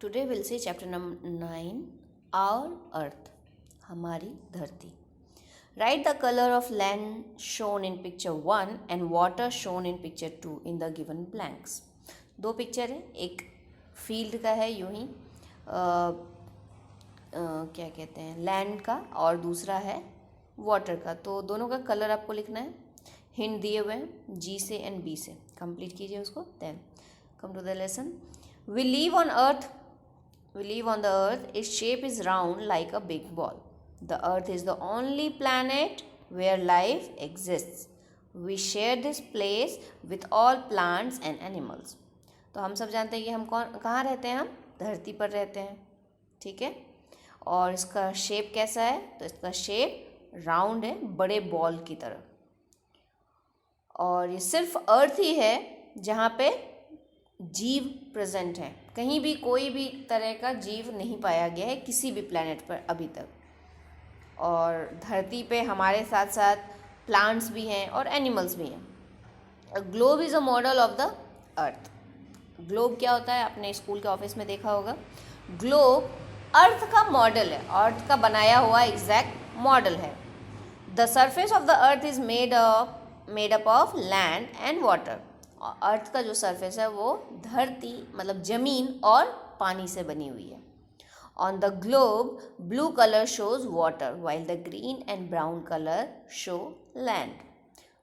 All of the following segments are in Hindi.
Today we'll see chapter number 9, Our Earth, हमारी धरती. Write the color of land shown in picture 1 and water shown in picture 2 in the given blanks. दो पिक्चर है, एक फील्ड का है यूं ही क्या कहते हैं लैंड का, और दूसरा है वाटर का. तो दोनों का कलर आपको लिखना है. हिंट दिए हुए हैं जी से एंड बी से. कंप्लीट कीजिए उसको. Then come to the lesson. We live on earth. We live on the earth. Its shape is round like a big ball. The earth is the only planet where life exists. We share this place with all plants and animals. तो हम सब जानते हैं कि हम कहाँ रहते हैं. हम धरती पर रहते हैं. ठीक है. और इसका शेप कैसा है? तो इसका शेप राउंड है, बड़े बॉल की तरह. और ये सिर्फ अर्थ ही है जहाँ पे जीव प्रेजेंट है. कहीं भी कोई भी तरह का जीव नहीं पाया गया है किसी भी प्लैनेट पर अभी तक. और धरती पे हमारे साथ साथ प्लांट्स भी हैं और एनिमल्स भी हैं. Globe is a model of the earth. Globe क्या होता है? आपने स्कूल के ऑफिस में देखा होगा. ग्लोब अर्थ का मॉडल है, अर्थ का बनाया हुआ एग्जैक्ट मॉडल है. The surface of the earth is made up of land and water. Earth का जो सरफेस है वो धरती मतलब ज़मीन और पानी से बनी हुई है. On the globe blue colour shows water while the green and brown colour show land.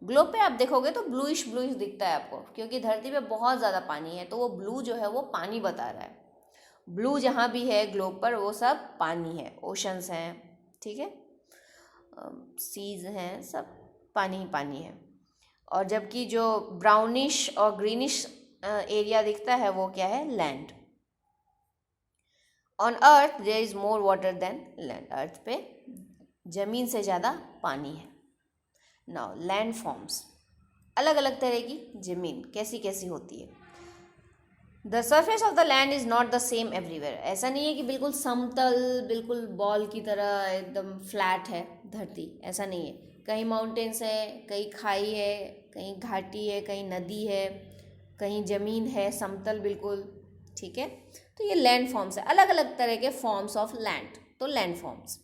Globe पे आप देखोगे तो ब्लूइश दिखता है आपको, क्योंकि धरती पे बहुत ज़्यादा पानी है. तो वो ब्लू जो है वो पानी बता रहा है. ब्लू जहाँ भी है ग्लोब पर वो सब पानी है. ओशंस हैं, ठीक है, सीज हैं, सब पानी ही पानी है. और जबकि जो ब्राउनिश और ग्रीनिश एरिया दिखता है वो क्या है? Land. On earth there is more water than land. Earth पे जमीन से ज़्यादा पानी है. Now land forms. अलग अलग तरह की जमीन कैसी कैसी होती है. The surface of the land is not the same everywhere. ऐसा नहीं है कि बिल्कुल समतल, बिल्कुल बॉल की तरह एकदम फ्लैट है धरती. ऐसा नहीं है. कहीं माउंटेन्स है, कहीं खाई है, कहीं घाटी है, कहीं नदी है, कहीं ज़मीन है समतल बिल्कुल. ठीक है. तो ये लैंड फॉर्म्स है. अलग अलग तरह के फॉर्म्स ऑफ लैंड. तो land forms.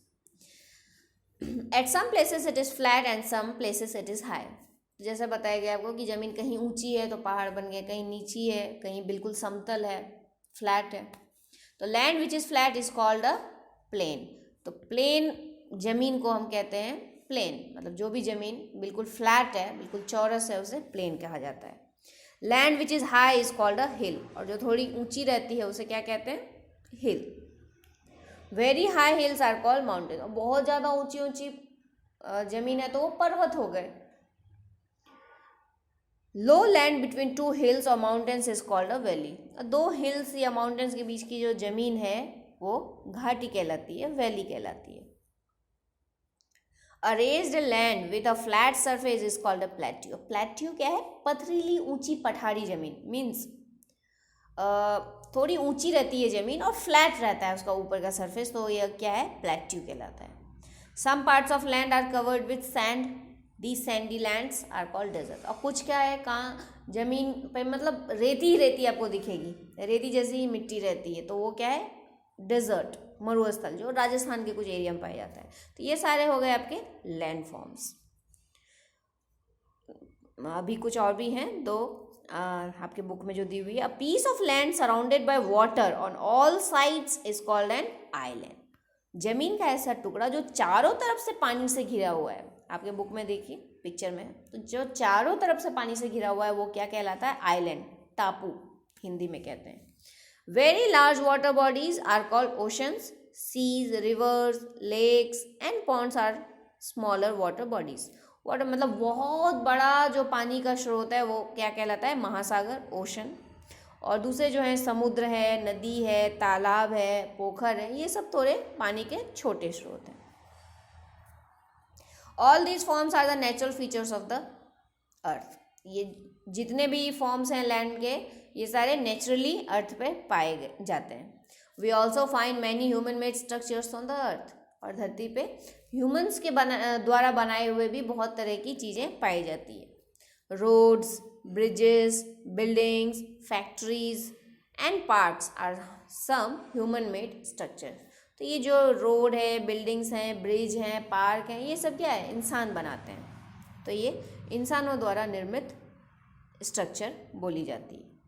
At some places it is flat and some places it is high. जैसा बताया गया आपको कि ज़मीन कहीं ऊंची है तो पहाड़ बन गए, कहीं नीची है, कहीं बिल्कुल समतल है, फ्लैट है. तो land which is flat is called a plain. तो प्लेन ज़मीन को हम कहते हैं प्लेन. मतलब जो भी ज़मीन बिल्कुल फ्लैट है, बिल्कुल चौरस है, उसे प्लेन कहा जाता है. Land which is high is called a hill. और जो थोड़ी ऊंची रहती है उसे क्या कहते हैं? Hill. Very high hills are called mountain. और बहुत ज़्यादा ऊंची ऊंची ज़मीन है तो वो पर्वत हो गए. Low land between two hills और mountains is called a valley. दो हिल्स या माउंटेन्स के बीच की जो ज़मीन है वो घाटी कहलाती है, वैली कहलाती है. A raised land with a flat surface is called a plateau. Plateau क्या है? पथरीली ऊंची पठारी जमीन. मीन्स थोड़ी ऊंची रहती है ज़मीन और फ्लैट रहता है उसका ऊपर का सरफेस. तो यह क्या है? प्लेट्यू कहलाता है. Some parts of land are covered with sand. The sandy lands are called desert. और कुछ क्या है, कहाँ ज़मीन पे मतलब रेती ही रेती आपको दिखेगी, रेती जैसी ही मिट्टी रहती है. तो वो क्या है? डेजर्ट, मरुस्थल, जो राजस्थान के कुछ एरिया में पाया जाता है. तो ये सारे हो गए आपके लैंड फॉर्म्स. अभी कुछ और भी हैं दो आपके बुक में जो दी हुई है. A piece of land surrounded by water on all sides is called an island. जमीन का ऐसा टुकड़ा जो चारों तरफ से पानी से घिरा हुआ है. आपके बुक में देखिए पिक्चर में, तो जो चारों तरफ से पानी से घिरा हुआ है वो क्या कहलाता है? आइलैंड, टापू हिंदी में कहते हैं. Very large water bodies are called oceans. Seas, rivers, lakes and ponds are smaller water bodies. Water मतलब बहुत बड़ा जो पानी का स्रोत है वो क्या कहलाता है? महासागर, ओशन. और दूसरे जो हैं समुद्र है, नदी है, तालाब है, पोखर है, ये सब थोड़े पानी के छोटे स्रोत हैं. All these forms are the natural features of the earth. ये जितने भी फॉर्म्स हैं लैंड के, ये सारे नेचुरली अर्थ पे पाए जाते हैं. We also find many human made structures on the earth. और धरती पे ह्यूमन्स के द्वारा बनाए हुए भी बहुत तरह की चीज़ें पाई जाती है. Roads, bridges, buildings, factories, and parts are some human made structure. तो ये जो रोड है, बिल्डिंग्स हैं, ब्रिज हैं, पार्क हैं, ये सब क्या है, इंसान बनाते हैं। तो ये इंसानों द्वारा निर्मित स्ट्रक्चर बोली जाती है।